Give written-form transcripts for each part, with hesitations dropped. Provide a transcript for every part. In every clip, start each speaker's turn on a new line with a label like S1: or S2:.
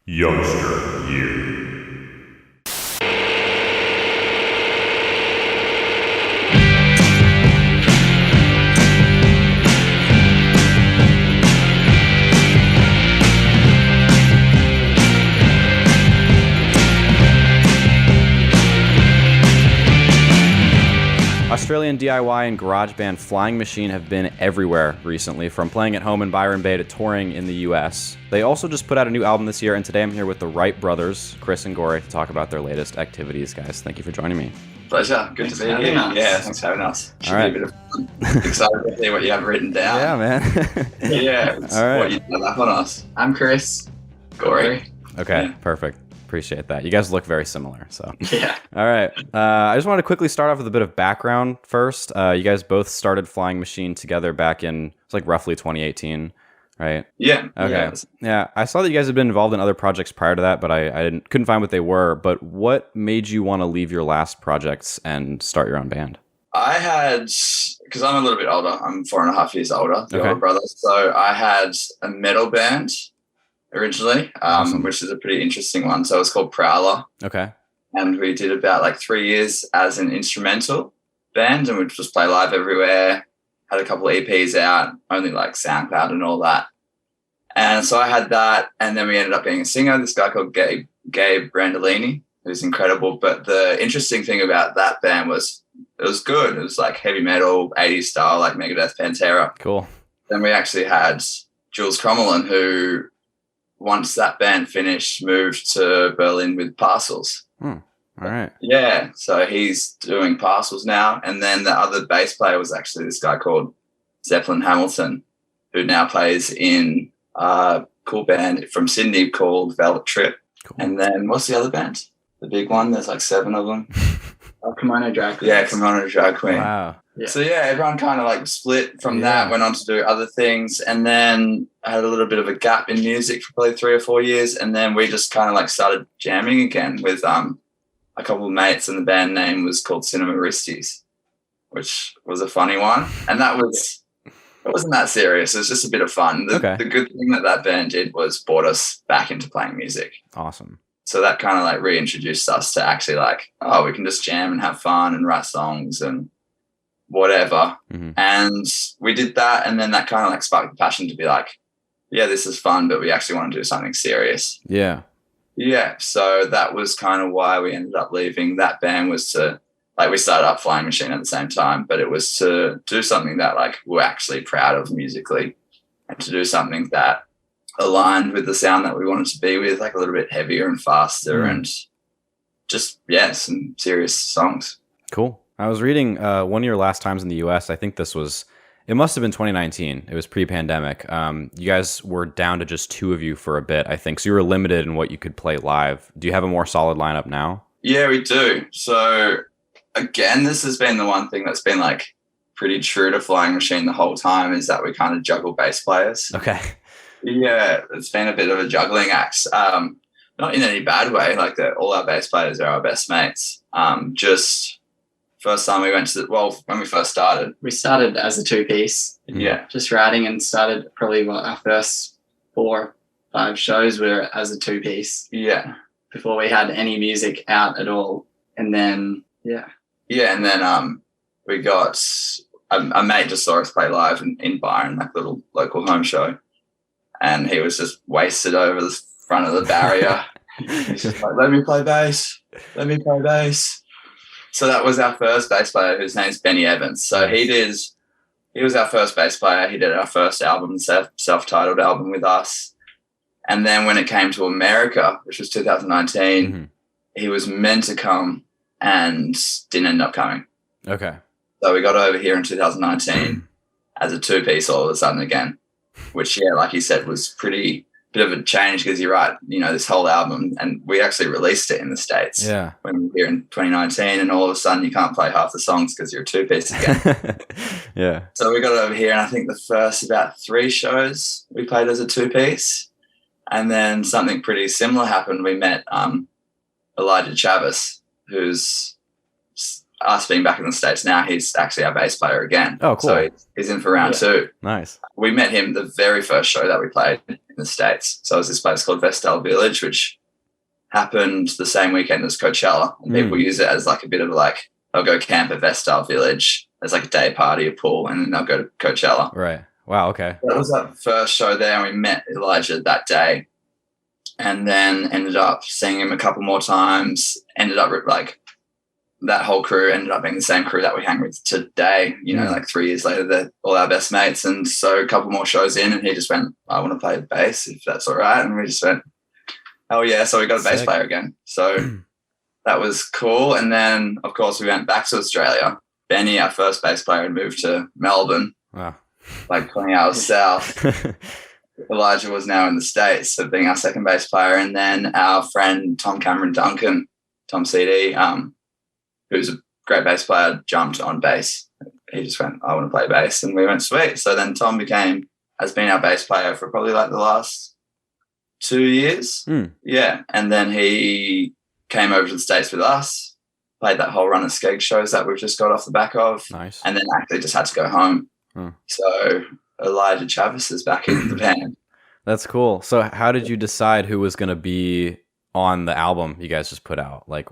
S1: Youngster You.
S2: Australian DIY and garage band Flying Machine have been everywhere recently, from playing at home in Byron Bay to touring in the US. They also just put out a new album this year, and today I'm here with the Wright brothers, Chris and Gory, to talk about their latest activities. Guys, thank you for joining me.
S3: Pleasure. Good to be here. Yeah, thanks for having us. Should
S2: All right.
S3: be a bit of fun. Excited to see what you have written down.
S2: Yeah, man.
S3: Yeah, it's
S2: All right.
S3: what you did up on us.
S4: I'm Chris.
S3: Gory.
S2: Okay,
S3: Yeah.
S2: perfect. Appreciate that. You guys look very similar, so.
S4: Yeah.
S2: All right. I just wanted to quickly start off with a bit of background first. You guys both started Flying Machine together back in, it's like roughly 2018, right?
S3: Yeah.
S2: Okay. Yeah. I saw that you guys had been involved in other projects prior to that, but I couldn't find what they were. But what made you want to leave your last projects and start your own band?
S3: I had, because I'm a little bit older, I'm 4.5 years older, the
S2: Okay.
S3: older brother. So I had a metal band originally,
S2: Awesome.
S3: which is a pretty interesting one. So it's called Prowler.
S2: Okay.
S3: And we did about like 3 years as an instrumental band, and we'd just play live everywhere. Had a couple of EPs out, only like SoundCloud and all that. And so I had that, and then we ended up being a singer, this guy called Gabe Brandolini, who's incredible. But the interesting thing about that band was it was good. It was like heavy metal, 80s style, like Megadeth, Pantera.
S2: Cool.
S3: Then we actually had Jules Crommelin, who, once that band finished, moved to Berlin with Parcels.
S2: All right.
S3: Yeah, so he's doing Parcels now. And then the other bass player was actually this guy called Zeppelin Hamilton, who now plays in a cool band from Sydney called Velvet Trip.
S2: Cool.
S3: And then what's the other band? The big one, there's like 7 of them.
S4: Kimono Drag Queen.
S3: Yeah, Kimono Drag Queen.
S2: Wow.
S4: Yeah.
S3: So yeah, everyone kind of like split from that, went on to do other things, and then I had a little bit of a gap in music for probably 3 or 4 years, and then we just kind of like started jamming again with a couple of mates, and the band name was called Cinema Risties, which was a funny one, and it wasn't that serious. It was just a bit of fun. The good thing that band did was brought us back into playing music.
S2: Awesome.
S3: So that kind of like reintroduced us to actually like, oh, we can just jam and have fun and write songs and whatever.
S2: Mm-hmm.
S3: And we did that, and then that kind of like sparked the passion to be like, yeah, this is fun, but we actually want to do something serious.
S2: Yeah.
S3: Yeah, so that was kind of why we ended up leaving that band, was to, like, we started up Flying Machine at the same time, but it was to do something that like we're actually proud of musically, and to do something that aligned with the sound that we wanted to be with, like a little bit heavier and faster and just, yeah, some serious songs.
S2: Cool. I was reading one of your last times in the US. I think it must have been 2019. It was pre-pandemic. You guys were down to just 2 of you for a bit, I think. So you were limited in what you could play live. Do you have a more solid lineup now?
S3: Yeah, we do. So again, this has been the one thing that's been like pretty true to Flying Machine the whole time, is that we kind of juggle bass players.
S2: Okay.
S3: Yeah, it's been a bit of a juggling act. Not in any bad way. Like all our bass players are our best mates. Just first time we went to when we first started.
S4: We started as a 2-piece.
S3: Yeah.
S4: Just writing, and started probably our first 4 or 5 shows were as a 2-piece
S3: Yeah.
S4: before we had any music out at all. And then, yeah.
S3: Yeah, and then we got a mate just saw us play live in Byron, like little local home show. And he was just wasted over the front of the barrier. He's just like, let me play bass. Let me play bass. So that was our first bass player, whose name's Benny Evans. So he was our first bass player. He did our first album, self-titled album with us. And then when it came to America, which was 2019, he was meant to come and didn't end up coming.
S2: Okay.
S3: So we got over here in 2019 as a 2-piece all of a sudden again, which, yeah, like you said, was bit of a change, because you're right, this whole album, and we actually released it in the States when we were here in 2019, and all of a sudden you can't play half the songs because you're a 2-piece again.
S2: Yeah. So
S3: we got it over here, and I think the first about 3 shows we played as a 2-piece, and then something pretty similar happened. We met Elijah Chavis, who's us being back in the States now, he's actually our bass player again.
S2: Oh, cool.
S3: So he's in for round 2.
S2: Nice.
S3: We met him the very first show that we played in the States. So it was this place called Vestal Village, which happened the same weekend as Coachella. And people use it as like a bit of like, they'll go camp at Vestal Village. There's like a day party, a pool, and then they'll go to Coachella.
S2: Right. Wow. Okay.
S3: That was our first show there, and we met Elijah that day, and then ended up seeing him a couple more times. Ended up like that whole crew ended up being the same crew that we hang with today. You know, like 3 years later, they're all our best mates. And so a couple more shows in, and he just went, "I want to play bass if that's all right," and we just went, "Oh yeah!" So we got a bass player again. So that was cool. And then of course we went back to Australia. Benny, our first bass player, had moved to Melbourne.
S2: Wow.
S3: Like 20 hours south. Elijah was now in the States, so being our second bass player. And then our friend Tom Cameron Duncan, Tom CD, who's a great bass player, jumped on bass. He just went, "I want to play bass." And we went, sweet. So then Tom has been our bass player for probably like the last 2 years. Yeah. And then he came over to the States with us, played that whole run of skeg shows that we've just got off the back of.
S2: Nice.
S3: And then actually just had to go home. So Elijah Chavis is back in the band.
S2: That's cool. So how did you decide who was going to be on the album you guys just put out? Like,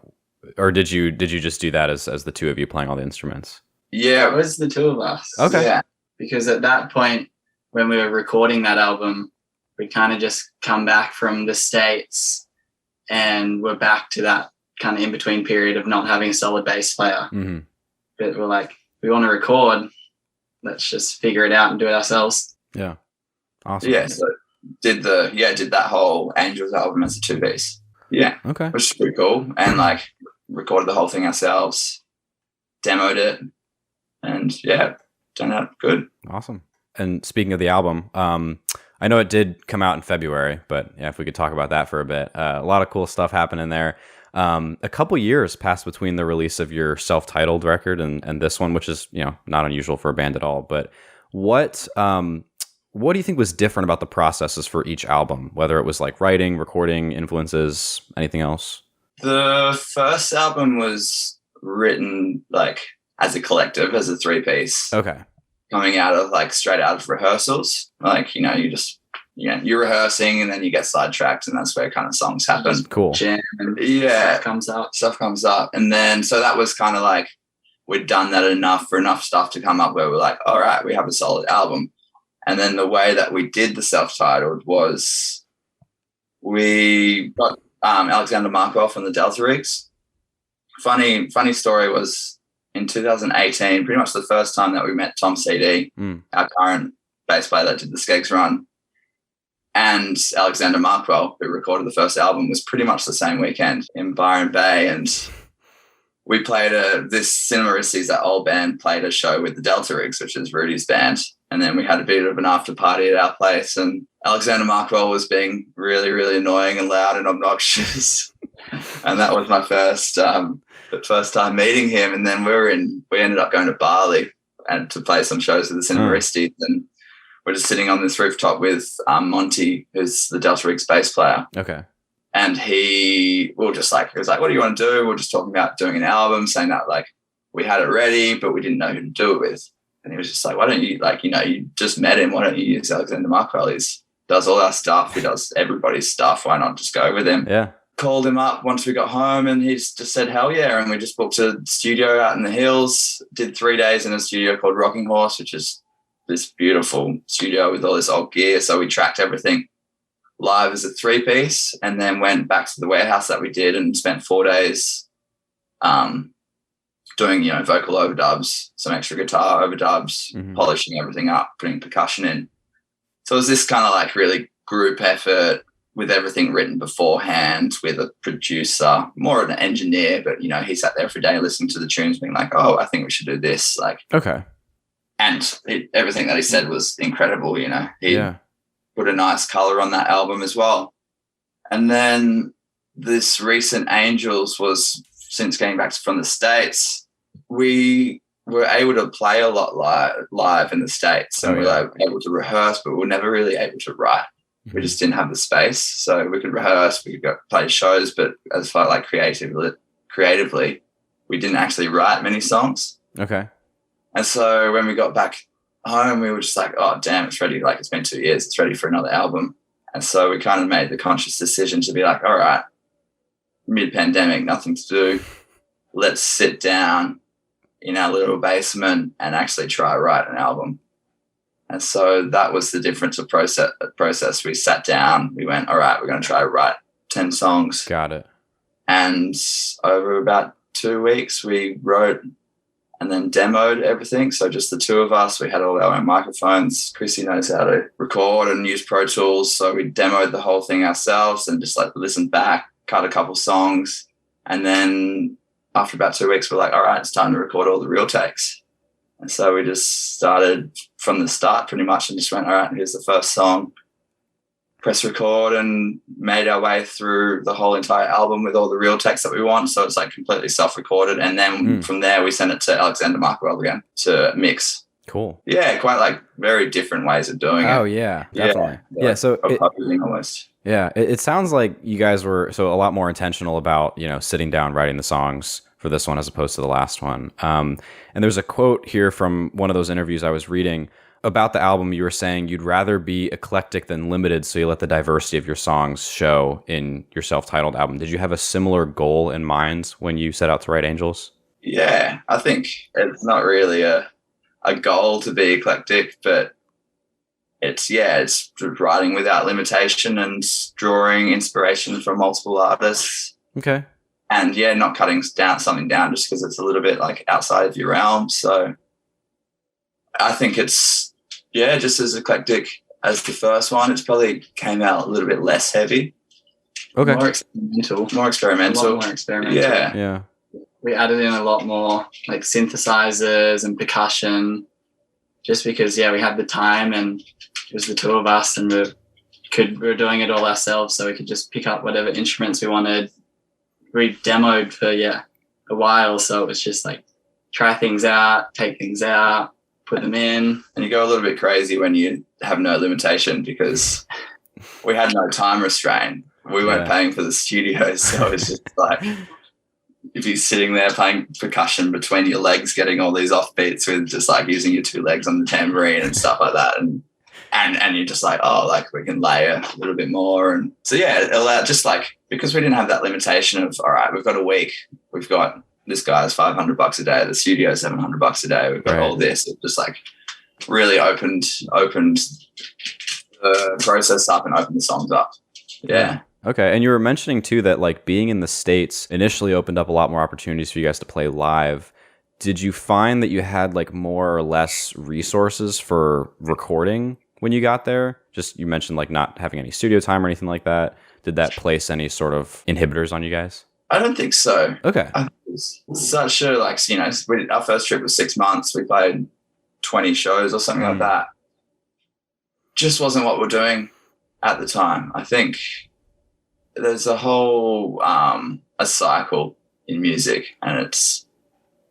S2: or did you just do that as the two of you playing all the instruments?
S3: Yeah,
S4: It was the two of us.
S2: Okay.
S3: Yeah.
S4: Because at that point, when we were recording that album, we kind of just come back from the States and we're back to that kind of in-between period of not having a solid bass player. But we're like, we want to record. Let's just figure it out and do it ourselves.
S2: Yeah. Awesome.
S3: Yeah, so did that whole Angels album as a 2-piece. Yeah.
S2: Okay.
S3: Which is pretty cool. And like recorded the whole thing ourselves, demoed it, and yeah, turned out good.
S2: Awesome. And speaking of the album, I know it did come out in February, but yeah, if we could talk about that for a bit. A lot of cool stuff happening there. A couple years passed between the release of your self-titled record and this one, which is, you know, not unusual for a band at all. But what do you think was different about the processes for each album, whether it was like writing, recording, influences, anything else?
S3: The first album was written like as a collective, as a 3-piece.
S2: Okay.
S3: Coming out of like straight out of rehearsals. Like, you know, you're rehearsing and then you get sidetracked, and that's where kind of songs happen.
S2: Cool.
S4: Jam and stuff comes up.
S3: And then so that was kind of like we'd done that enough stuff to come up where we're like, all right, we have a solid album. And then the way that we did the self-titled was we got Alexander Markov from the Delta Rigs. Funny story was in 2018, pretty much the first time that we met Tom CD, our current bass player that did the Skeggs run, and Alexander Markwell, who recorded the first album, was pretty much the same weekend in Byron Bay. And we played this Cinemaristi's, that old band, played a show with the Delta Rigs, which is Rudy's band. And then we had a bit of an after party at our place, and Alexander Markwell was being really, really annoying and loud and obnoxious. And that was my first time meeting him. And then we ended up going to Bali and to play some shows with the Cinemaristi's. And we're just sitting on this rooftop with Monty, who's the Delta Rigs bass player.
S2: Okay.
S3: And he was like, "What do you want to do?" We're just talking about doing an album, saying that like we had it ready, but we didn't know who to do it with. And he was just like, "Why don't you, like, you know, you just met him. Why don't you use Alexander Markwell? He does all our stuff. He does everybody's stuff. Why not just go with him?"
S2: Yeah.
S3: Called him up once we got home, and he just said, "Hell yeah." And we just booked a studio out in the hills, did 3 days in a studio called Rocking Horse, which is this beautiful studio with all this old gear. So we tracked everything live as a 3-piece, and then went back to the warehouse that we did and spent 4 days doing, you know, vocal overdubs, some extra guitar overdubs, polishing everything up, putting percussion in. So it was this kind of like really group effort with everything written beforehand, with a producer, more an engineer, but, you know, he sat there every day listening to the tunes being like, "Oh, I think we should do this." Like,
S2: okay.
S3: And everything that he said was incredible, you know. He put a nice color on that album as well. And then this recent Angels was, since getting back from the States, we were able to play a lot live in the States. So we were able to rehearse, but we were never really able to write. We just didn't have the space. So we could rehearse, we could go play shows, but as far like creatively, we didn't actually write many songs.
S2: Okay.
S3: And so when we got back home, we were just like, oh, damn, it's ready. Like, it's been 2 years. It's ready for another album. And so we kind of made the conscious decision to be like, all right, mid-pandemic, nothing to do. Let's sit down in our little basement and actually try write an album. And so that was the difference of process. We sat down, we went, all right, we're going to try to write 10 songs.
S2: Got it.
S3: And over about 2 weeks, we wrote and then demoed everything. So just the two of us, we had all our own microphones. Chrissy knows how to record and use Pro Tools. So we demoed the whole thing ourselves and just like listened back, cut a couple songs. And then after about 2 weeks, we're like, all right, it's time to record all the real takes. And so we just started from the start pretty much and just went, all right, here's the first song, press record, and made our way through the whole entire album with all the real takes that we want. So it's like completely self-recorded. And then from there, we sent it to Alexander Markwell again to mix.
S2: Cool.
S3: Yeah, quite like very different ways of doing it.
S2: Oh, yeah, definitely. Yeah, so
S3: almost.
S2: Yeah, it sounds like you guys were a lot more intentional about, sitting down, writing the songs for this one as opposed to the last one. And there's a quote here from one of those interviews I was reading about the album. You were saying you'd rather be eclectic than limited, so you let the diversity of your songs show in your self-titled album. Did you have a similar goal in mind when you set out to write Angels?
S3: Yeah, I think it's not really a goal to be eclectic, but it's writing without limitation and drawing inspiration from multiple artists.
S2: Okay.
S3: And not cutting something down just because it's a little bit like outside of your realm. So I think it's, just as eclectic as the first one. It's probably came out a little bit less heavy.
S2: Okay.
S3: More experimental.
S4: A lot more experimental.
S2: Yeah.
S4: We added in a lot more like synthesizers and percussion just because, we had the time and it was the two of us and we were doing it all ourselves, so we could just pick up whatever instruments we wanted. We demoed for, a while, so it was just like try things out, take things out, put them in. And
S3: you go a little bit crazy when you have no limitation because we had no time restraint. We weren't paying for the studio, so it's just like if you're sitting there playing percussion between your legs, getting all these offbeats with just like using your two legs on the tambourine and stuff like that. And you're just like, oh, like we can layer a little bit more. And so, it allowed just like, because we didn't have that limitation of, all right, we've got a week. We've got this guy's $500 a day. The studio's $700 a day. We've got all this. It just like really opened the process up and opened the songs up. Yeah.
S2: Okay. And you were mentioning too that like being in the States initially opened up a lot more opportunities for you guys to play live. Did you find that you had like more or less resources for recording when you got there? Just, you mentioned like not having any studio time or anything like that. Did that place any sort of inhibitors on you guys?
S3: I don't think so.
S2: Okay.
S3: I think it was such a, like, our first trip was 6 months. We played 20 shows or something like that. Just wasn't what we're doing at the time. I think there's a whole a cycle in music, and it's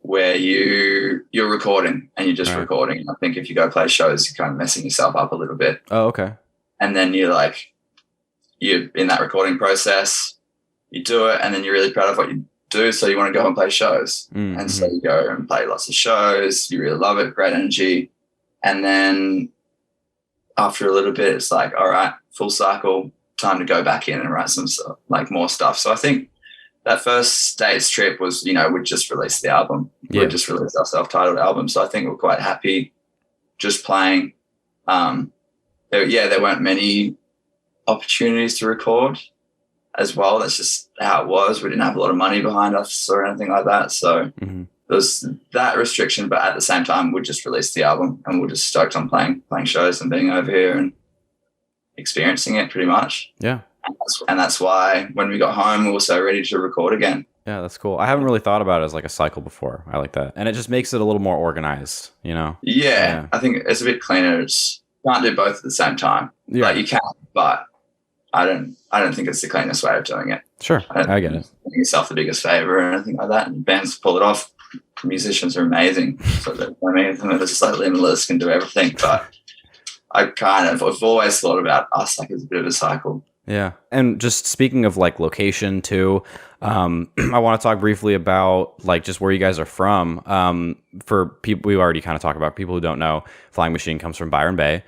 S3: where you're recording and you're just recording. I think if you go play shows, you're kind of messing yourself up a little bit.
S2: Oh, okay.
S3: And then you're in that recording process, you do it, and then you're really proud of what you do, so you want to go and play shows. Mm-hmm. And so you go and play lots of shows, you really love it, great energy. And then after a little bit, it's like, all right, full cycle, time to go back in and write some like more stuff. So I think that first States trip was, we just released the album. Yeah. We just released our self-titled album. So I think we're quite happy just playing. There weren't many opportunities to record as well. That's just how it was. We didn't have a lot of money behind us or anything like that. So there's that restriction. But at the same time, we just released the album and we're just stoked on playing shows and being over here and experiencing it pretty much.
S2: Yeah.
S3: And that's why when we got home, we were so ready to record again.
S2: Yeah, that's cool. I haven't really thought about it as like a cycle before. I like that. And it just makes it a little more organized,
S3: Yeah. I think it's a bit cleaner. You can't do both at the same time. Yeah. Like you can, but I don't think it's the cleanest way of doing it.
S2: Sure. I get it.
S3: Doing yourself the biggest favor and anything like that. And bands pull it off. Musicians are amazing. So they're just like limitless, can do everything. But I've always thought about us like as a bit of a cycle.
S2: Yeah. And just speaking of like location too, I want to talk briefly about like just where you guys are from. For people, we already kind of talked about people who don't know, Flying Machine comes from Byron Bay,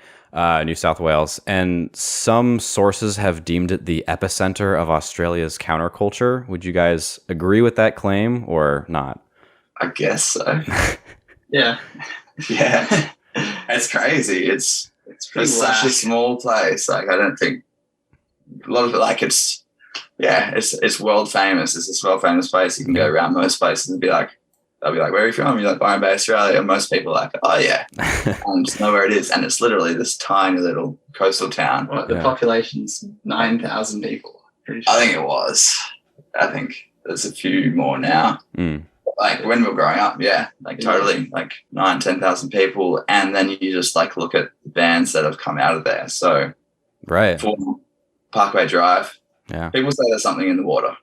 S2: New South Wales, and some sources have deemed it the epicenter of Australia's counterculture. Would you guys agree with that claim or not?
S3: I guess so.
S4: Yeah.
S3: Yeah. It's crazy. It's
S4: pretty
S3: such a
S4: whack.
S3: small place. Like, I don't think a lot of it, like, it's world famous. It's this world famous place. You can go around most places and they'll be like, where are you from? You're like, Byron Bay, Australia. And most people are like, oh yeah. And just know where it is. And it's literally this tiny little coastal town.
S4: What, the population's 9,000 people. Pretty sure.
S3: I think it was. I think there's a few more now. Like when we were growing up, totally, like 10,000 people. And then you just like look at the bands that have come out of there. So
S2: Right.
S3: for Parkway Drive,
S2: Yeah.
S3: people say there's something in the water.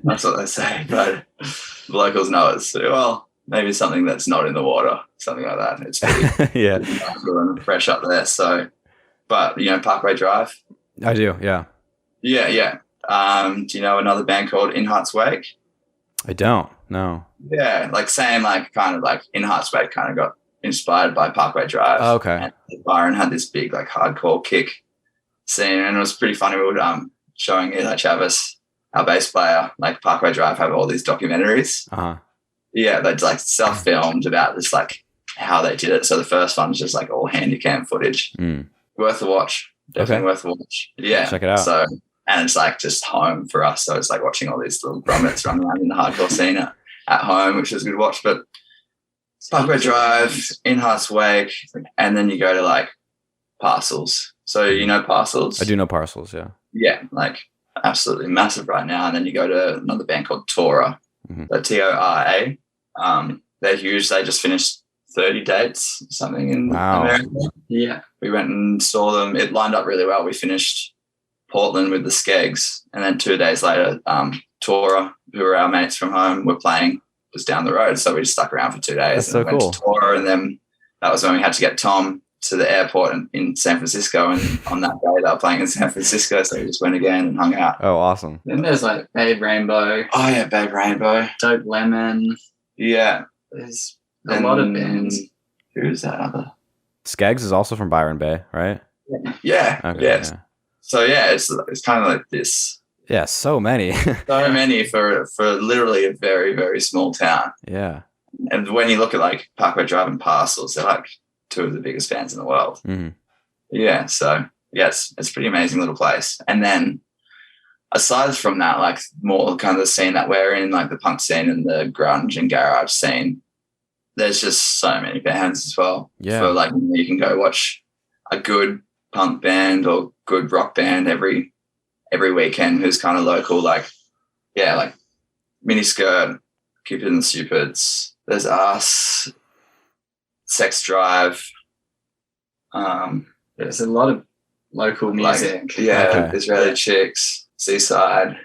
S3: That's what they say, but the locals know it's, well, maybe something that's not in the water, something like that. It's pretty
S2: Yeah.
S3: natural and fresh up there. So, but you know, Parkway Drive.
S2: I do. Yeah.
S3: Yeah, yeah. Do you know another band called In Heart's Wake?
S2: I don't. No.
S3: Yeah, like same, like kind of like In Heart's Wake kind of got inspired by Parkway Drive.
S2: Oh, okay.
S3: And Byron had this big like hardcore kick scene, and it was pretty funny. We were showing it like Travis, our bass player, like Parkway Drive have all these documentaries.
S2: Uh-huh.
S3: Yeah, they'd like self-filmed about this, like how they did it. So the first one was just like all handy cam footage. Worth a watch. Definitely worth a watch. Yeah.
S2: Check it out.
S3: So, and it's like just home for us. So it's like watching all these little grommets run around in the hardcore scene at home, which was a good watch. But Parkway Drive, In Heart's Wake, and then you go to like Parcels. So you know Parcels?
S2: I do know Parcels, yeah.
S3: Yeah, like absolutely massive right now. And then you go to another band called Tora, the Tora. They're huge. They just finished 30 dates, something in America.
S4: Yeah.
S3: We went and saw them. It lined up really well. We finished Portland with the Skegs, and then 2 days later, Tora, who were our mates from home, were playing just down the road. So we just stuck around for 2 days.
S2: That's so
S3: and went
S2: cool.
S3: to Tora, and then that was when we had to get Tom to the airport in San Francisco. And on that day, they were playing in San Francisco, so we just went again and hung out.
S2: Oh, awesome.
S4: Then there's like Babe Rainbow,
S3: Oh yeah, Babe Rainbow.
S4: Dope Lemon.
S3: Yeah,
S4: There's a lot of bands.
S3: Who's that other?
S2: Skeggs is also from Byron Bay, right?
S3: Yeah,
S2: Okay,
S3: yes.
S2: yeah.
S3: So yeah, it's kind of like this.
S2: Yeah, so many.
S3: So many for literally a very, very small town.
S2: Yeah.
S3: And when you look at like Parkway Drive and Parcels, they're like two of the biggest bands in the world. Yeah, so yeah, it's a pretty amazing little place. And then aside from that, like more kind of the scene that we're in, like the punk scene and the grunge and garage scene, there's just so many bands as well.
S2: Yeah.
S3: So like you can go watch a good punk band or good rock band every weekend who's kind of local, like Miniskirt, Cupid and the Stupids. There's us, Sex Drive.
S4: There's a lot of local music.
S3: Like, yeah,
S2: Okay.
S3: Israeli Chicks, Seaside.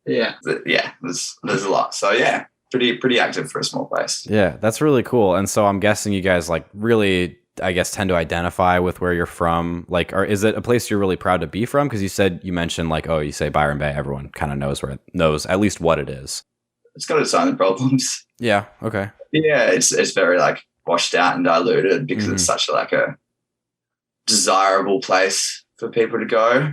S4: Yeah.
S3: Yeah, there's a lot. So yeah, pretty active for a small place.
S2: Yeah, that's really cool. And so I'm guessing you guys like really, I guess, tend to identify with where you're from. Like, or is it a place you're really proud to be from? Because you mentioned like, oh, you say Byron Bay, everyone kind of knows at least what it is.
S3: It's got its own problems.
S2: Yeah. Okay.
S3: Yeah, it's very like washed out and diluted because it's such a desirable place for people to go.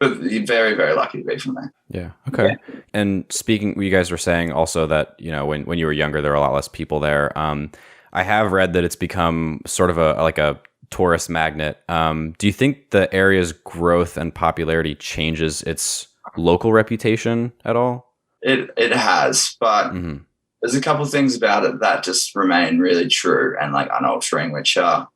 S3: But you're very, very lucky to be from there.
S2: Yeah. Okay. Yeah. And speaking, you guys were saying also that, you know, when you were younger, there were a lot less people there. I have read that it's become sort of a tourist magnet. Do you think the area's growth and popularity changes its local reputation at all?
S3: It has, but there's a couple of things about it that just remain really true and like unaltering, which are,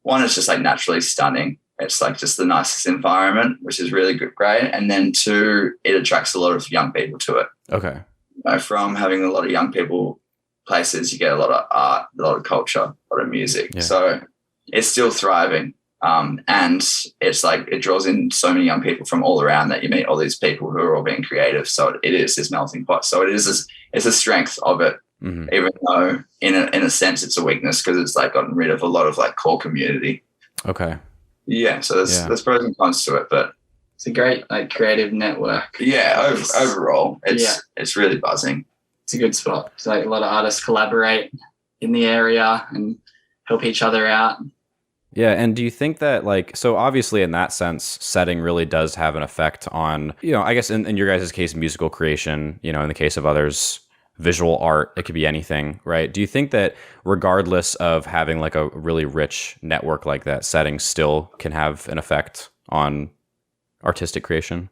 S3: one, it's just like naturally stunning. It's like just the nicest environment, which is really great. And then two, it attracts a lot of young people to it.
S2: Okay.
S3: You know, from having a lot of young people places, you get a lot of art, a lot of culture, a lot of music. Yeah. So it's still thriving. And it's like it draws in so many young people from all around that you meet all these people who are all being creative. So it is this melting pot. So it's a strength of it, even though in a sense it's a weakness because it's like gotten rid of a lot of like core community.
S2: Okay.
S3: Yeah. So there's pros and cons to it, but
S4: It's a great like creative network.
S3: Yeah, overall, it's really buzzing.
S4: It's a good spot. It's like a lot of artists collaborate in the area and help each other out.
S2: Yeah, and do you think that, like, so obviously in that sense, setting really does have an effect on, I guess in your guys' case, musical creation, in the case of others, visual art, it could be anything, right? Do you think that regardless of having like a really rich network like that, setting still can have an effect on artistic creation?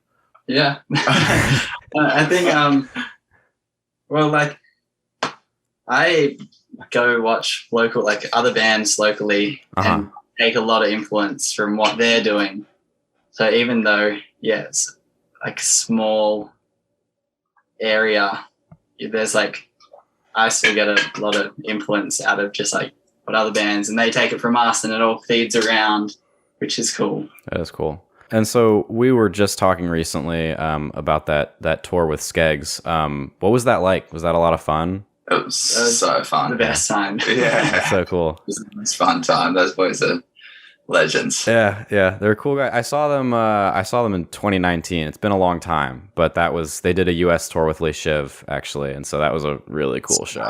S4: Yeah. I think, well, like, I go watch local, like other bands locally and take a lot of influence from what they're doing. So even though, it's like a small area, there's like, I still get a lot of influence out of just like what other bands, and they take it from us and it all feeds around, which is cool.
S2: That is cool. And so we were just talking recently about that tour with Skeggs. What was that like? Was that a lot of fun?
S3: It was so fun.
S4: The best time.
S3: Yeah.
S2: That's so cool.
S3: It was a fun time. Those boys are legends.
S2: Yeah. They're a cool guy. I saw them in 2019. It's been a long time, but they did a US tour with Les Chiv, actually, and so that was a really cool show.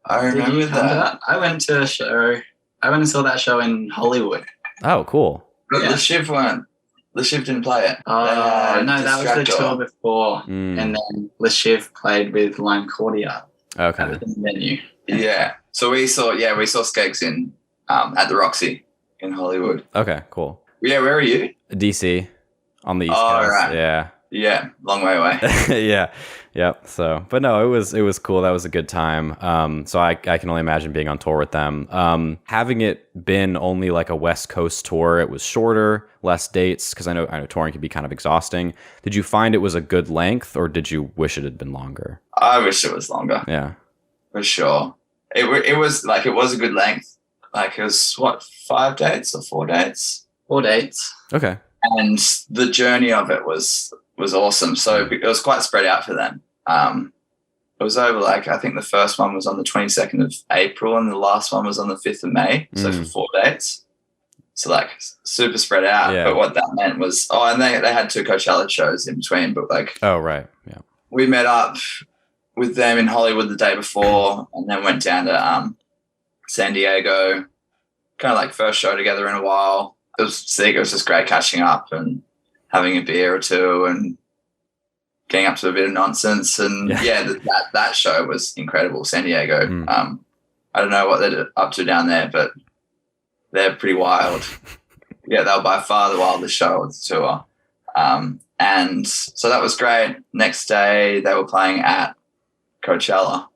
S3: I remember that.
S4: I went to a show. I went and saw that show in Hollywood.
S2: Oh, cool.
S3: But Les Chiv didn't play it.
S4: Oh, no, that was the tour before. And then Les Chiv played with Lime Cordia.
S2: Okay.
S4: At the venue.
S3: Yeah. So we saw Skeggs in at the Roxy in Hollywood.
S2: Okay, cool.
S3: Yeah, where are you?
S2: DC on the East Coast.
S3: Right.
S2: Yeah.
S3: Yeah, long way away.
S2: Yeah. Yep. So, but no, it was cool. That was a good time. So I can only imagine being on tour with them. Having it been only like a West Coast tour, it was shorter, less dates, because I know touring can be kind of exhausting. Did you find it was a good length, or did you wish it had been longer?
S3: I wish it was longer.
S2: Yeah,
S3: for sure. It was a good length. Like it was 5 dates or 4 dates?
S4: 4 dates.
S2: Okay.
S3: And the journey of it was awesome. So it was quite spread out for them. It was over I think the first one was on the 22nd of April and the last one was on the 5th of May. So for 4 dates. So super spread out.
S2: Yeah.
S3: But what that meant was, and they had 2 Coachella shows in between, but
S2: oh, right. Yeah.
S3: We met up with them in Hollywood the day before and then went down to San Diego, kind of first show together in a while. It was sick. It was just great catching up and having a beer or two and getting up to a bit of nonsense. And that show was incredible. San Diego. I don't know what they're up to down there, but they're pretty wild. Yeah, they were by far the wildest show of the tour. And so that was great. Next day they were playing at Coachella.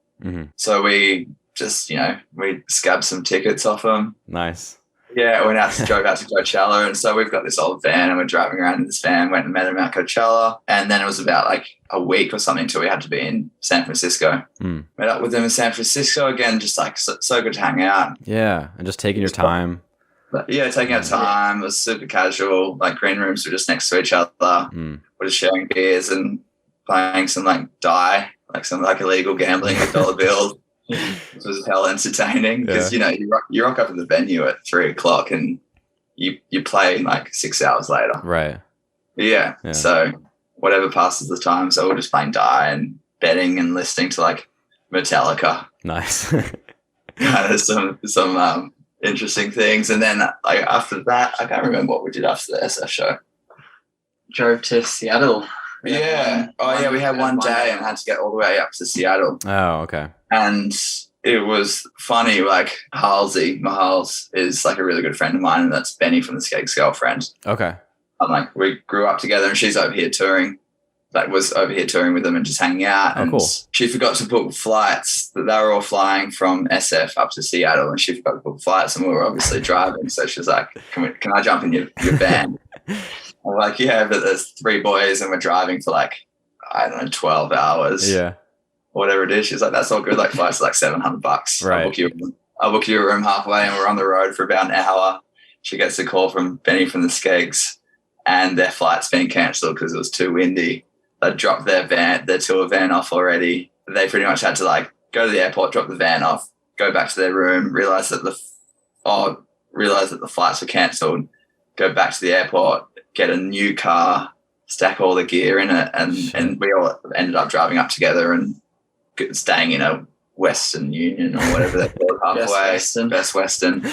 S3: So we just, we scabbed some tickets off them.
S2: Nice.
S3: Yeah, we drove out to Coachella, and so we've got this old van, and we're driving around in this van, went and met him at Coachella, and then it was about a week or something till we had to be in San Francisco. Met up with them in San Francisco again, just so good to hang out.
S2: Yeah, and just taking your time.
S3: But yeah, taking our time. It was super casual. Green rooms were just next to each other. We're just sharing beers and playing some die, some illegal gambling with dollar bills. It was hell entertaining because you rock up at the venue at 3:00 and you play 6 hours later.
S2: Right.
S3: Yeah. So whatever passes the time. So we're just playing die and betting and listening to Metallica.
S2: Nice.
S3: Kind of some interesting things. And then after that, I can't remember what we did after the SF show.
S4: Drove to Seattle.
S3: We had one day and had to get all the way up to Seattle.
S2: Oh, okay.
S3: And it was funny, Halsey Mahals is a really good friend of mine, and that's Benny from the Skeggs' girlfriend.
S2: Okay.
S3: And we grew up together, and she's over here touring. Was over here touring with them and just hanging out.
S2: Oh,
S3: and
S2: cool.
S3: She forgot to book flights. They were all flying from SF up to Seattle, and she forgot to book flights, and we were obviously driving. So she was like, can I jump in your van? I'm like, yeah, but there's 3 boys and we're driving for 12 hours.
S2: Yeah.
S3: Whatever it is. She's like, that's all good. Flights are $700.
S2: Right.
S3: I'll book you a room halfway, and we're on the road for about an hour. She gets a call from Benny from the Skeggs, and their flight's been cancelled because it was too windy. They dropped their tour van off already. They pretty much had to go to the airport, drop the van off, go back to their room, realize that the flights were cancelled, go back to the airport, get a new car, stack all the gear in it, and we all ended up driving up together and staying in a Western Union or whatever they call it halfway. Best Western.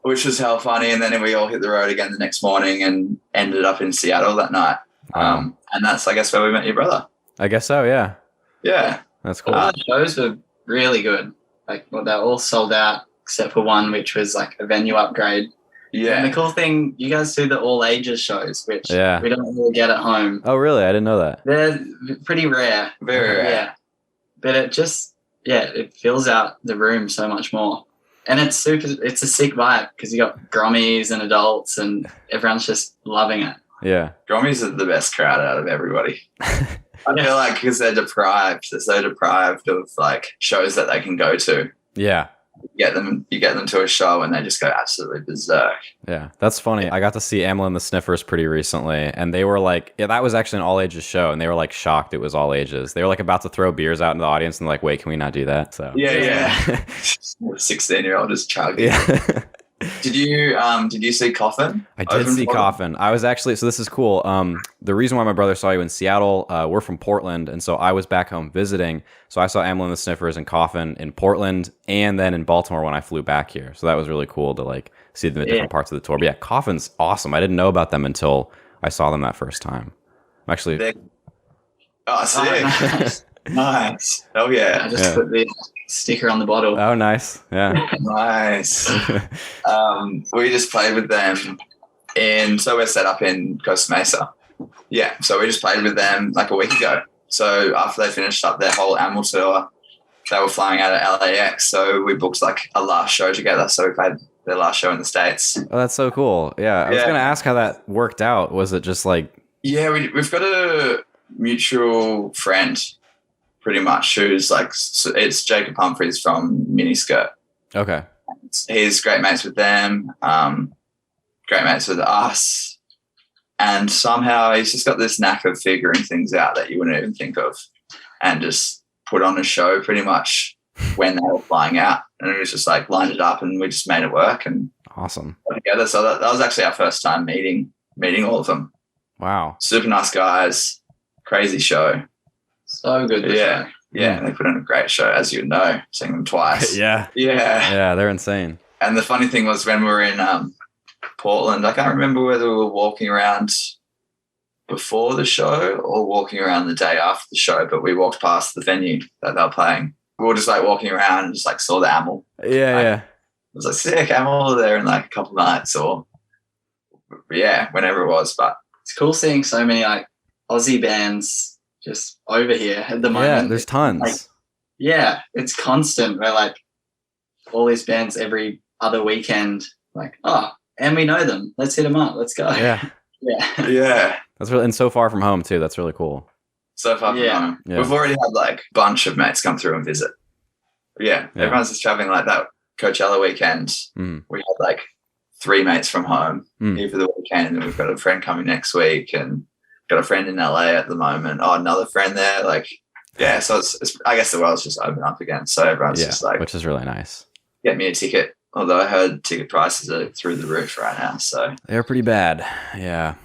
S3: Which was hell funny. And then we all hit the road again the next morning and ended up in Seattle that night. And that's, I guess, where we met your brother.
S2: I guess so, yeah.
S3: Yeah.
S2: That's cool.
S4: The shows were really good. Like, well, they're all sold out except for one, which was like a venue upgrade.
S3: Yeah.
S4: And the cool thing, you guys do the all ages shows, which we don't really get at home.
S2: Oh, really? I didn't know that.
S4: They're pretty rare.
S3: Very rare.
S4: Yeah. But it just, it fills out the room so much more. And it's a sick vibe because you got grommies and adults and everyone's just loving it.
S2: Yeah.
S3: Grommies are the best crowd out of everybody. I feel like because they're so deprived of like shows that they can go to.
S2: Yeah.
S3: You get them to a show and they just go absolutely berserk.
S2: Yeah, that's funny. I got to see Amla and the Sniffers pretty recently, and they were like, that was actually an all ages show, and they were like shocked it was all ages. They were like about to throw beers out in the audience, and like, wait, can we not do that? So
S3: 16-year-old is chugging.
S2: Yeah.
S3: Did you see Coffin?
S2: I did see Coffin. I was actually, so this is cool. The reason why my brother saw you in Seattle, we're from Portland, and so I was back home visiting. So I saw Amla and the Sniffers and Coffin in Portland, and then in Baltimore when I flew back here. So that was really cool to like see them in different parts of the tour. But yeah, Coffin's awesome. I didn't know about them until I saw them that first time. I'm actually.
S3: Sick. Nice. Oh yeah.
S4: I just put the sticker on the bottle.
S2: Oh, nice. Yeah.
S3: Nice. We just played with them so we're set up in Costa Mesa. Yeah. So we just played with them like a week ago. So after they finished up their whole Amel tour, they were flying out of LAX. So we booked like a last show together. So we played their last show in the States.
S2: Oh, that's so cool. Yeah. I was going to ask how that worked out. Was it just like...
S3: Yeah, we've got a mutual friend pretty much who's like, it's Jacob Humphreys from Miniskirt.
S2: Okay.
S3: He's great mates with them, great mates with us, and somehow he's just got this knack of figuring things out that you wouldn't even think of, and just put on a show pretty much when they were flying out, and it was just like lined it up, and we just made it work and
S2: awesome
S3: together. So that was actually our first time meeting all of them.
S2: Wow,
S3: super nice guys, crazy show.
S4: So good.
S3: Yeah. They put on a great show, as you know, seeing them twice.
S2: Yeah, they're insane.
S3: And the funny thing was when we were in Portland, I can't remember whether we were walking around before the show or walking around the day after the show, but we walked past the venue that they were playing. We were just like walking around and just like saw the Amel.
S2: Yeah.
S3: It was like, sick, Amel there in like a couple of nights or whenever it was. But
S4: it's cool seeing so many like Aussie bands just over here at the moment.
S2: Yeah, there's tons.
S4: Like, it's constant. We're like all these bands every other weekend, like, and we know them. Let's hit them up. Let's go.
S2: Yeah.
S3: Yeah.
S2: That's really, and so far from home too. That's really cool.
S3: So far from home. Yeah. We've already had like a bunch of mates come through and visit. Yeah. Everyone's just traveling like that Coachella weekend. We had like 3 mates from home here for the weekend, and we've got a friend coming next week, and got a friend in LA at the moment. Another friend there. Like, so it's I guess the world's just open up again. So everyone's just like,
S2: which is really nice.
S3: Get me a ticket. Although I heard ticket prices are through the roof right now. So
S2: they're pretty bad. Yeah.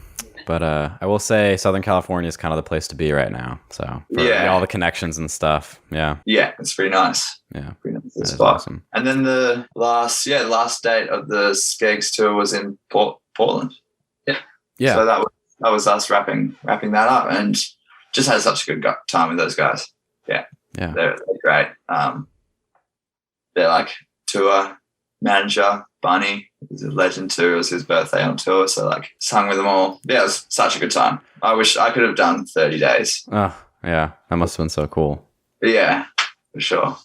S2: But I will say Southern California is kind of the place to be right now. So for all the connections and stuff. Yeah.
S3: Yeah, it's pretty nice.
S2: Yeah.
S3: Pretty nice spot. Awesome. And then the last date of the Skeggs tour was in Portland. Yeah. Yeah. So that was us wrapping that up, and just had such a good time with those guys. Yeah. They're great. They're like tour manager, Bunny, is a legend too. It was his birthday on tour, so like sung with them all. Yeah, it was such a good time. I wish I could have done 30 days.
S2: Oh, yeah. That must have been so cool.
S3: Yeah, for sure.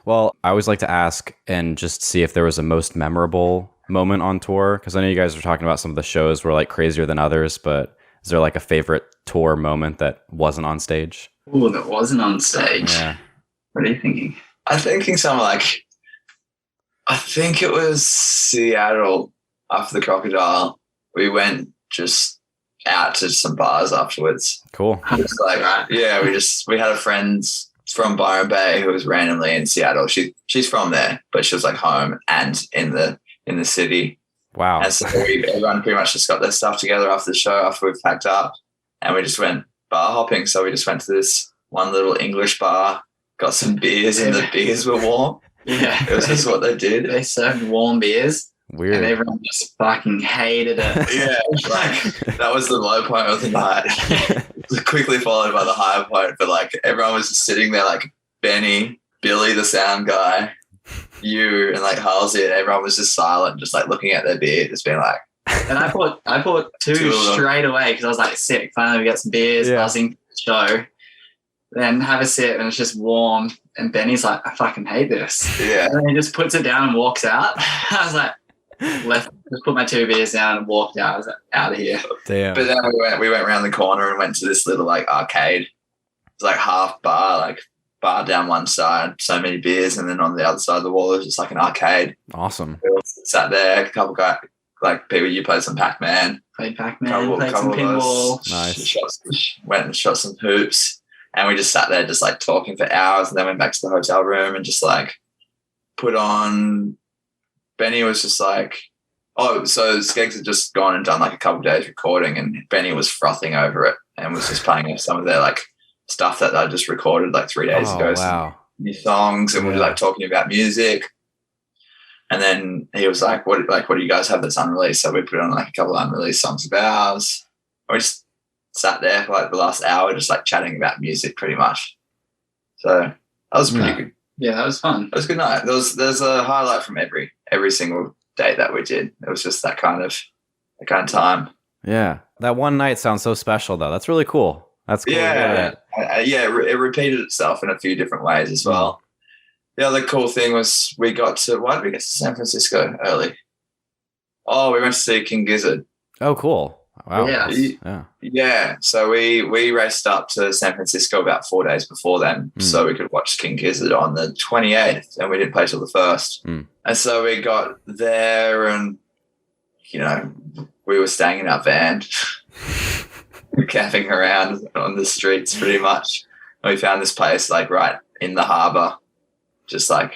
S2: Well, I always like to ask and just see if there was a most memorable moment on tour, because I know you guys were talking about some of the shows were like crazier than others, but is there like a favorite tour moment that wasn't on stage?
S4: Oh, that wasn't on stage.
S2: Yeah.
S4: What are you thinking?
S3: I'm thinking something like, I think it was Seattle after the Crocodile. We went just out to some bars afterwards.
S2: Cool.
S3: Just like, we had a friend from Byron Bay who was randomly in Seattle. She's from there, but she was like home and in the city.
S2: Wow.
S3: And so everyone pretty much just got their stuff together after the show, after we packed up, and we just went bar hopping. So we just went to this one little English bar, got some beers, and the beers were warm.
S4: Yeah.
S3: It was just what they did.
S4: They served warm beers.
S2: Weird.
S4: And everyone just fucking hated it.
S3: Yeah, like that was the low point of the night. It was quickly followed by the high point, but like everyone was just sitting there, like Benny, Billy, the sound guy, you, and like Halsey, and everyone was just silent, just like looking at their beer, just being like.
S4: And I bought two straight away because I was like, sick. Finally, we got some beers, buzzing for the show. Then have a sip, and it's just warm. And Benny's like, I fucking hate this.
S3: Yeah.
S4: And then he just puts it down and walks out. I was like, just put my 2 beers down and walked out. I was like, out of here.
S2: Damn.
S3: But then we went around the corner and went to this little like arcade. It's like half bar, like bar down one side, so many beers, and then on the other side of the wall there's just like an arcade.
S2: Awesome.
S3: We all sat there, a couple guys, like people. You played some Pac-Man.
S4: Played Pac-Man, played some pinball.
S2: Nice.
S3: Went and shot some hoops, and we just sat there just like talking for hours, and then went back to the hotel room and just like put on. Benny was just like, so Skeggs had just gone and done like a couple of days recording, and Benny was frothing over it and was just playing some of their like stuff that I just recorded like 3 days ago.
S2: Wow.
S3: New songs, and we were like talking about music. And then he was like, what do you guys have that's unreleased? So we put on like a couple of unreleased songs of ours. We just sat there for like the last hour just like chatting about music pretty much. So that was pretty good.
S4: Yeah, that was fun.
S3: It was a good night. There's a highlight from every single date that we did. It was just that kind of time.
S2: Yeah. That one night sounds so special though. That's really cool. That's cool.
S3: Yeah. It repeated itself in a few different ways as well. The other cool thing was why did we get to San Francisco early? Oh, we went to see King Gizzard.
S2: Oh, cool. Wow.
S3: Yeah. So we raced up to San Francisco about 4 days before then, so we could watch King Gizzard on the 28th, and we didn't play till the 1st. And so we got there, and we were staying in our van, camping around on the streets pretty much. And we found this place like right in the harbour, just like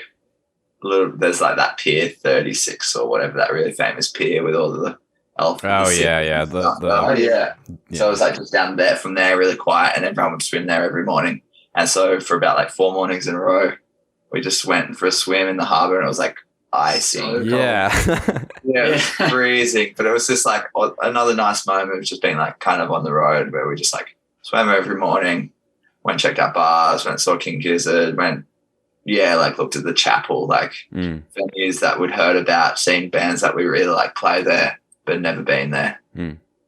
S3: there's like that Pier 36 or whatever, that really famous pier with all the elephants.
S2: Oh yeah.
S3: So it was like just down there from there, really quiet, and everyone would swim there every morning. And so for about like 4 mornings in a row, we just went for a swim in the harbour, and it was like icing.
S2: Yeah.
S3: It was freezing, but it was just like another nice moment of just being like kind of on the road, where we just like swam every morning, went checked out bars, went and saw King Gizzard, looked at the chapel, like venues that we'd heard about, seen bands that we really like play there but never been there.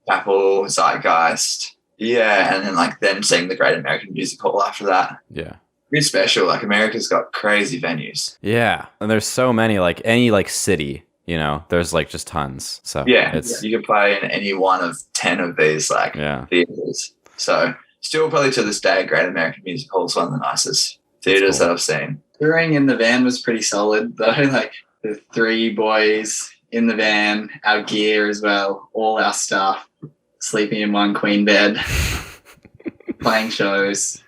S3: Chapel, Zeitgeist, and then seeing the Great American Music Hall after that.
S2: Yeah.
S3: Pretty special. Like America's got crazy venues.
S2: Yeah, and there's so many, like any like city, there's like just tons. So
S3: you can play in any one of 10 of these like theaters. So still probably to this day, Great American Music Hall is one of the nicest theaters that I've seen.
S4: Touring in the van was pretty solid though. Like the 3 boys in the van, our gear as well, all our stuff, sleeping in one queen bed, playing shows,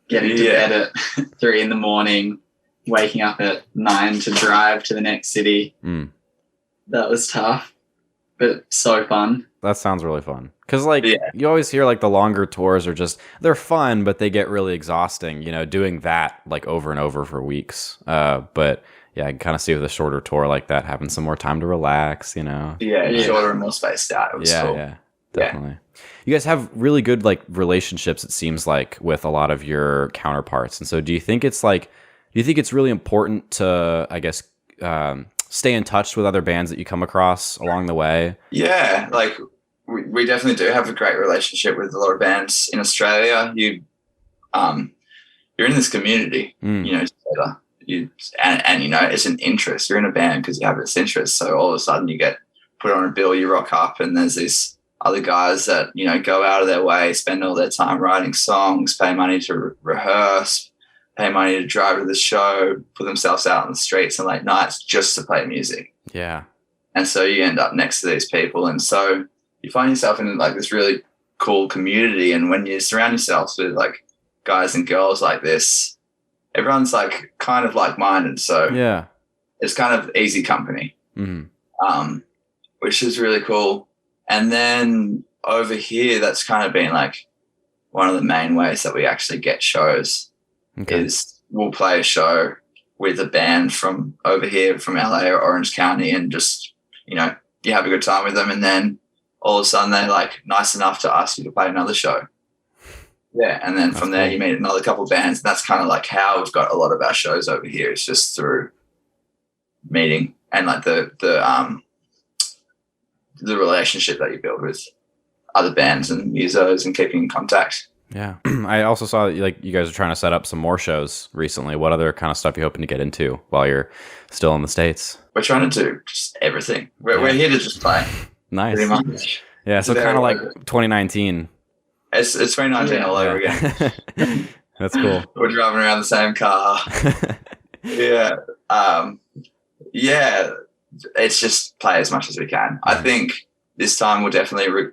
S4: getting to bed at 3 a.m, waking up at 9 to drive to the next city. That was tough, but so fun.
S2: That sounds really fun. Because you always hear like the longer tours are they're fun, but they get really exhausting, doing that like over and over for weeks. But yeah, I can kind of see with a shorter tour like that, having some more time to relax,
S3: shorter and more spaced out. It was cool.
S2: Yeah, definitely. You guys have really good like relationships, it seems like, with a lot of your counterparts. And so do you think it's really important to, I guess, stay in touch with other bands that you come across along the way? Yeah,
S3: like we definitely do have a great relationship with a lot of bands in Australia. You're in this community, together. It's an interest. You're in a band because you have this interest. So all of a sudden you get put on a bill, you rock up, and there's these other guys that, go out of their way, spend all their time writing songs, pay money to rehearse, pay money to drive to the show, put themselves out on the streets and late nights just to play music.
S2: Yeah.
S3: And so you end up next to these people. And so you find yourself in like this really cool community. And when you surround yourself with like guys and girls like this, everyone's like kind of like-minded. So it's kind of easy company. which is really cool. And then over here, that's kind of been like one of the main ways that we actually get shows is we'll play a show with a band from over here, from LA or Orange County, and just, you know, you have a good time with them, and then all of a sudden they're like nice enough to ask you to play another show. Yeah, and then from there you meet another couple of bands, and that's kind of like how we've got a lot of our shows over here. It's just through meeting and like the relationship that you build with other bands and musos and keeping in contact.
S2: Yeah. I also saw like you guys are trying to set up some more shows recently. What other kind of stuff are you hoping to get into while you're still in the States?
S3: We're trying to do just everything. We're here to just play.
S2: Nice.
S3: Pretty much.
S2: Yeah, so kind of like 2019.
S3: It's 2019 all over again.
S2: That's cool.
S3: We're driving around the same car. Yeah. Yeah, it's just play as much as we can. I think this time we'll definitely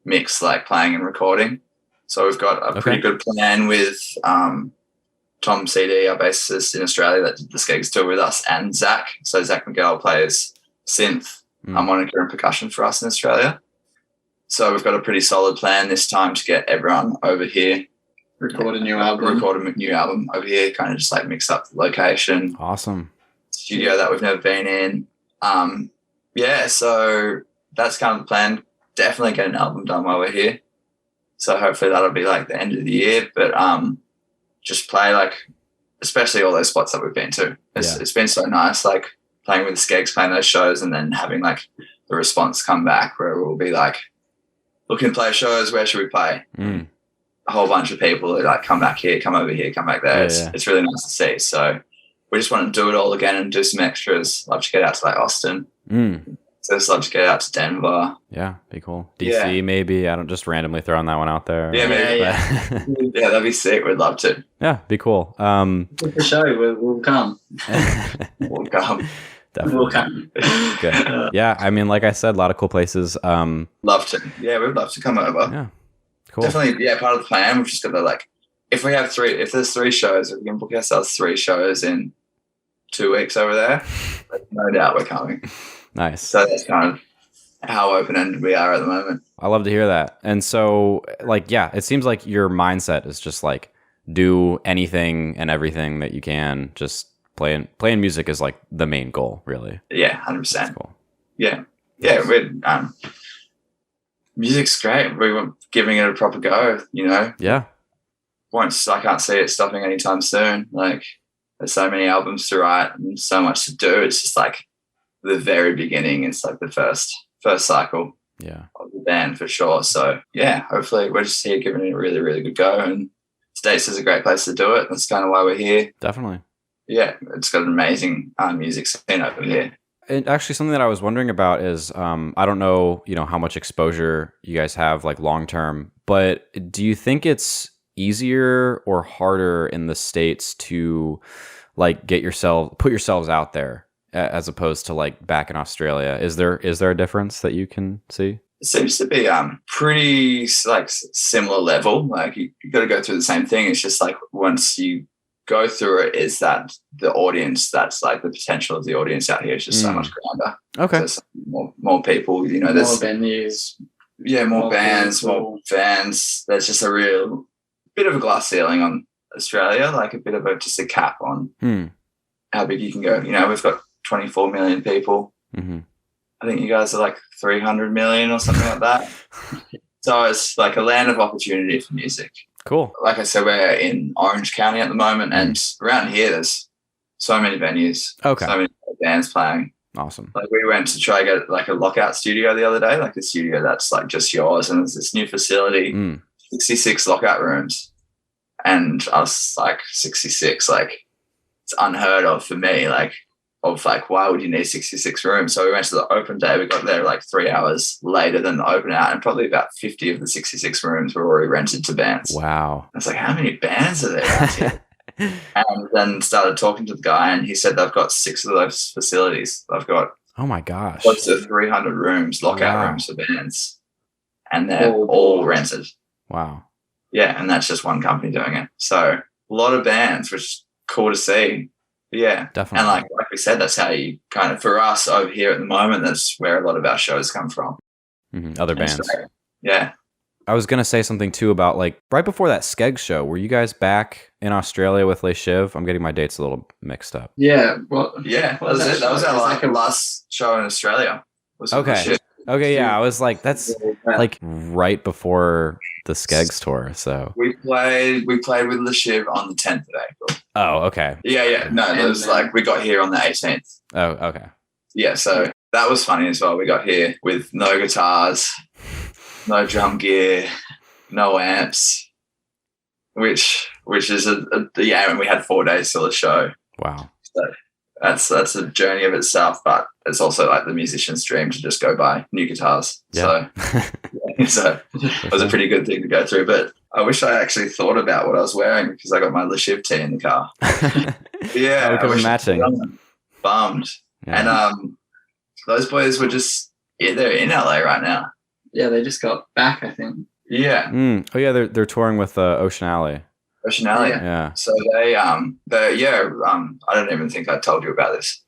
S3: mix like playing and recording. So we've got a pretty good plan with Tom CD, our bassist in Australia that did the Skeggs tour with us, and Zach. So Zach McGill plays synth, harmonica and percussion for us in Australia. So we've got a pretty solid plan this time to get everyone over here.
S4: Record a new album
S3: over here, kind of just like mix up the location.
S2: Awesome.
S3: Studio that we've never been in. Yeah, so that's kind of the plan. Definitely get an album done while we're here. So hopefully that'll be like the end of the year. But just play like, especially all those spots that we've been to. It's been so nice, like playing with the Skeggs, playing those shows, and then having like the response come back where we'll be like, looking to play shows, where should we play? A whole bunch of people that like come back here, come over here, come back there. It's really nice to see. So we just want to do it all again and do some extras. Love to get out to like Austin. So just love to get out to Denver.
S2: Yeah, be cool. DC maybe. I don't just randomly throwing that one out there.
S3: Yeah, maybe. Yeah, that'd be sick. We'd love to.
S2: Yeah, be cool.
S4: For sure, we'll come.
S3: We'll come.
S2: Definitely.
S4: We'll come.
S2: Good. Yeah, I mean, like I said, a lot of cool places.
S3: Love to. Yeah, we'd love to come over.
S2: Yeah, cool.
S3: Definitely. Yeah, part of the plan. We've just got to like, if there's 3 shows, we can book ourselves 3 shows in 2 weeks over there. But no doubt we're coming.
S2: Nice.
S3: So that's kind of how open-ended we are at the moment.
S2: I love to hear that. And so, like, yeah, it seems like your mindset is just like do anything and everything that you can. Just playing music is like the main goal, really.
S3: Yeah, 100%.
S2: That's cool.
S3: Yeah. We're music's great. We were giving it a proper go, you know.
S2: Yeah.
S3: I can't see it stopping anytime soon. Like, there's so many albums to write and so much to do. It's just like the very beginning. It's like the first cycle of the band for sure. So yeah, hopefully we're just here giving it a really, really good go, and States is a great place to do it. That's kind of why we're here.
S2: Definitely.
S3: Yeah, it's got an amazing music scene over here.
S2: And actually, something that I was wondering about is, I don't know, how much exposure you guys have, like long term, but do you think it's easier or harder in the States to like put yourselves out there as opposed to like back in Australia? Is there a difference that you can see?
S3: It seems to be pretty like similar level. Like you got to go through the same thing. It's just like once you go through it, is that the audience, that's like the potential of the audience out here is just so much grander.
S2: Okay.
S3: So more people, there's
S4: more venues.
S3: Yeah, more bands, more fans. There's just a real bit of a glass ceiling on Australia, like a bit of just a cap on how big you can go. We've got 24 million people.
S2: Mm-hmm.
S3: I think you guys are like 300 million or something like that. So it's like a land of opportunity for music.
S2: Cool.
S3: Like I said, we're in Orange County at the moment, and around here there's so many venues.
S2: Okay.
S3: So many bands playing.
S2: Awesome.
S3: Like we went to try to get like a lockout studio the other day, like a studio that's like just yours, and there's this new facility, 66 lockout rooms. And I was like, 66, like it's unheard of for me. Like, why would you need 66 rooms? So we went to the open day. We got there like 3 hours later than the open out, and probably about 50 of the 66 rooms were already rented to bands.
S2: Wow.
S3: I was like, how many bands are there out here? And then started talking to the guy, and he said they've got 6 of those facilities. They've got,
S2: oh my gosh,
S3: close to 300 rooms, lockout rooms for bands, and they're all rented.
S2: Wow.
S3: Yeah, and that's just one company doing it. So a lot of bands, which is cool to see. Yeah,
S2: definitely.
S3: And like we we said, that's how you kind of, for us over here at the moment, that's where a lot of our shows come from.
S2: Other bands.
S3: Yeah.
S2: I was going to say something too about like right before that Skeg show. Were you guys back in Australia with Les Shiv? I'm getting my dates a little mixed up.
S4: Yeah. Well,
S3: Yeah. That was it. That was our last show in Australia.
S2: Okay. Okay. Yeah. I was like, that's like right before the Skegs tour. So
S3: we played with Le Shiv on the 10th of April.
S2: Oh, okay.
S3: Yeah. No, it was like we got here on the 18th.
S2: Oh, okay.
S3: Yeah. So that was funny as well. We got here with no guitars, no drum gear, no amps, which is and we had 4 days till the show.
S2: Wow.
S3: So that's a journey of itself, but it's also like the musician's dream to just go buy new guitars.
S2: Yeah.
S3: So it was a pretty good thing to go through. But I wish I actually thought about what I was wearing because I got my Le Shiv tee in the car. Yeah.
S2: We could be matching.
S3: Bummed. Yeah. And those boys were just they're in LA right now.
S4: Yeah, they just got back, I think.
S3: Yeah.
S2: Oh yeah, they're touring with Ocean Alley.
S3: Ocean Alley.
S2: Yeah.
S3: So they I don't even think I told you about this.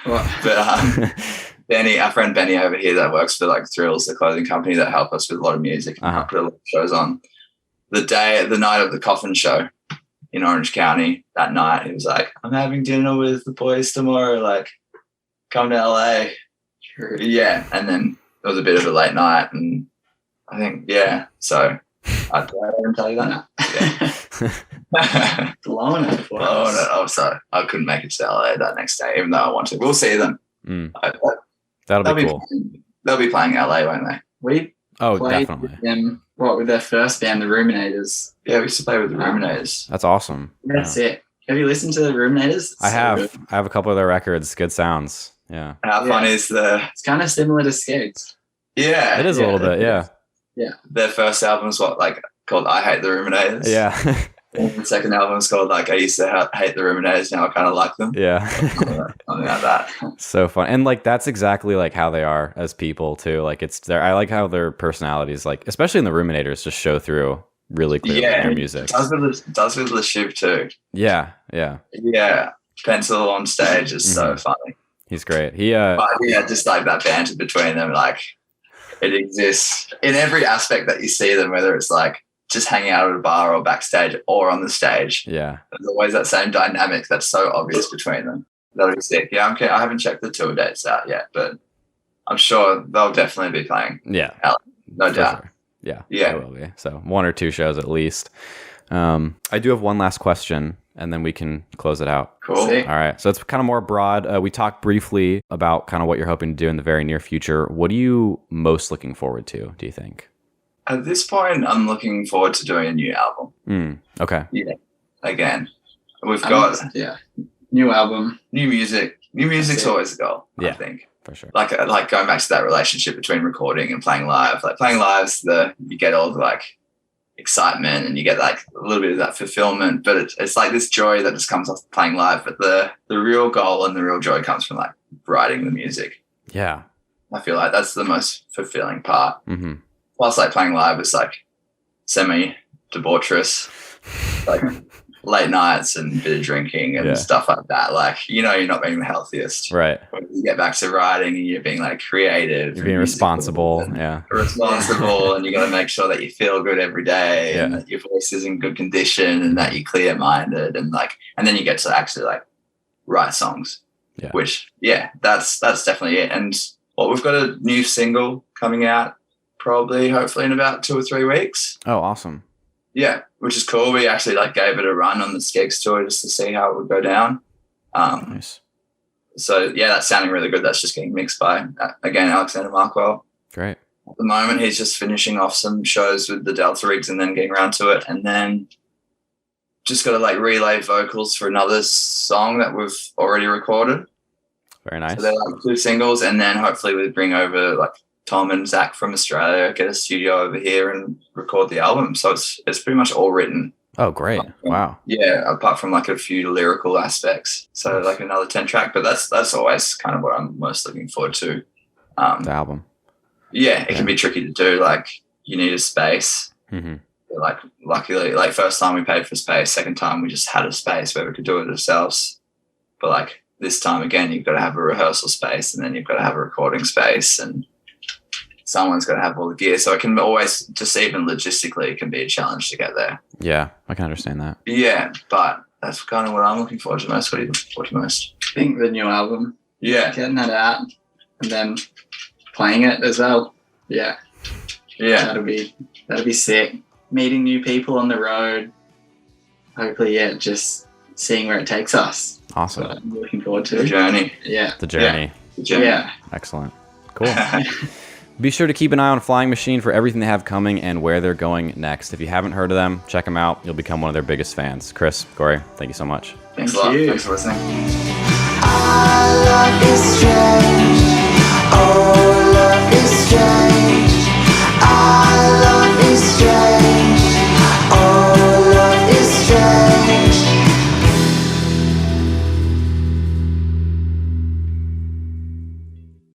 S3: But Benny, our friend Benny over here that works for like Thrills, the clothing company that help us with a lot of music and put a lot of shows on. The night of the Coffin show in Orange County, that night, he was like, I'm having dinner with the boys tomorrow, like come to LA. Sure. Yeah. And then it was a bit of a late night and I think, so I didn't tell you that. Yeah.
S4: Blowing it for
S3: us. Oh, sorry. I couldn't make it to LA that next day, even though I wanted. We'll see them.
S2: That'll be cool.
S3: They'll be playing LA, won't they?
S4: We played
S2: definitely.
S4: With them, with their first band, the Ruminators.
S3: Yeah, we used to play with the Ruminators.
S2: That's awesome.
S4: That's it. Have you listened to the Ruminators?
S2: I have. I have a couple of their records. Good sounds. Yeah.
S3: How fun is
S4: It's kind of similar to Skegs.
S3: Yeah.
S2: It is a little bit, yeah.
S4: Yeah.
S3: Their first album's called I Hate the Ruminators.
S2: Yeah.
S3: And the second album's called I used to hate the Ruminators, now I kind of like them.
S2: Yeah.
S3: Something like that.
S2: So fun. And that's exactly like how they are as people too. Like I like how their personalities, like especially in the Ruminators, just show through really clearly in their music.
S3: It does with Le Shiv too.
S2: Yeah.
S3: Yeah. Pencil on stage is so funny.
S2: He's great.
S3: Just like that banter between them, like it exists in every aspect that you see them, whether it's like just hanging out at a bar or backstage or on the stage.
S2: Yeah.
S3: There's always that same dynamic that's so obvious between them. That'll be sick. Yeah, okay. I haven't checked the tour dates out yet, but I'm sure they'll definitely be playing.
S2: Yeah.
S3: No doubt.
S2: Sure. Yeah. They will be. So 1 or 2 shows at least. I do have one last question and then we can close it out.
S3: Cool.
S2: Sick. All right. So it's kind of more broad. We talked briefly about kind of what you're hoping to do in the very near future. What are you most looking forward to, do you think?
S3: At this point, I'm looking forward to doing a new album.
S2: Okay.
S3: Yeah. Again, we've got
S4: new album,
S3: new music. New music's always a goal. I think
S2: for sure.
S3: Like going back to that relationship between recording and playing live. Like playing live's you get all the like excitement and you get like a little bit of that fulfillment, but it's like this joy that just comes off playing live. But the real goal and the real joy comes from like writing the music.
S2: Yeah.
S3: I feel like that's the most fulfilling part.
S2: Mm-hmm.
S3: Plus, like playing live is like semi-debaucherous, like late nights and a bit of drinking and stuff like that. Like, you're not being the healthiest.
S2: Right.
S3: When you get back to writing and you're being like creative.
S2: You're being responsible. And
S3: you got to make sure that you feel good every day and that your voice is in good condition and that you're clear-minded and then you get to actually like write songs.
S2: Yeah.
S3: Which, that's definitely it. And we've got a new single coming out hopefully in about 2 or 3 weeks.
S2: Oh, awesome.
S3: Yeah, which is cool. We actually gave it a run on the Skegs tour just to see how it would go down.
S2: Nice.
S3: So that's sounding really good. That's just getting mixed by again Alexander Markwell.
S2: Great.
S3: At the moment, he's just finishing off some shows with the Delta rigs and then getting around to it, and then just got to relay vocals for another song that we've already recorded.
S2: Very nice.
S3: So they're 2 singles, and then hopefully we bring over Tom and Zach from Australia, get a studio over here and record the album. So it's pretty much all written.
S2: Oh, great. Wow.
S3: Yeah, apart from a few lyrical aspects. So another 10 track, but that's always kind of what I'm most looking forward to.
S2: The album.
S3: Yeah, it can be tricky to do. You need a space.
S2: Mm-hmm.
S3: Luckily, first time we paid for space, second time we just had a space where we could do it ourselves. But this time again, you've got to have a rehearsal space, and then you've got to have a recording space, and someone's got to have all the gear. So it can always, just even logistically, it can be a challenge to get there.
S2: Yeah, I can understand that.
S3: Yeah, but that's kind of what I'm looking forward to most. What are you looking forward to most?
S4: I think the new album,
S3: Yeah.
S4: getting that out and then playing it as well. Yeah,
S3: Yeah.
S4: that'll be sick. Meeting new people on the road. Hopefully, yeah, just seeing where it takes us.
S2: Awesome.
S4: That's what I'm looking forward
S3: The
S4: to.
S3: journey.
S4: Yeah.
S2: The journey.
S3: The journey.
S4: Yeah.
S2: Excellent. Cool. Be sure to keep an eye on Flying Machine for everything they have coming and where they're going next. If you haven't heard of them, check them out. You'll become one of their biggest fans. Chris, Gory, thank you so much.
S3: Thanks a
S4: Thank
S3: lot.
S4: you.
S3: Thanks for listening.
S1: Our love is strange.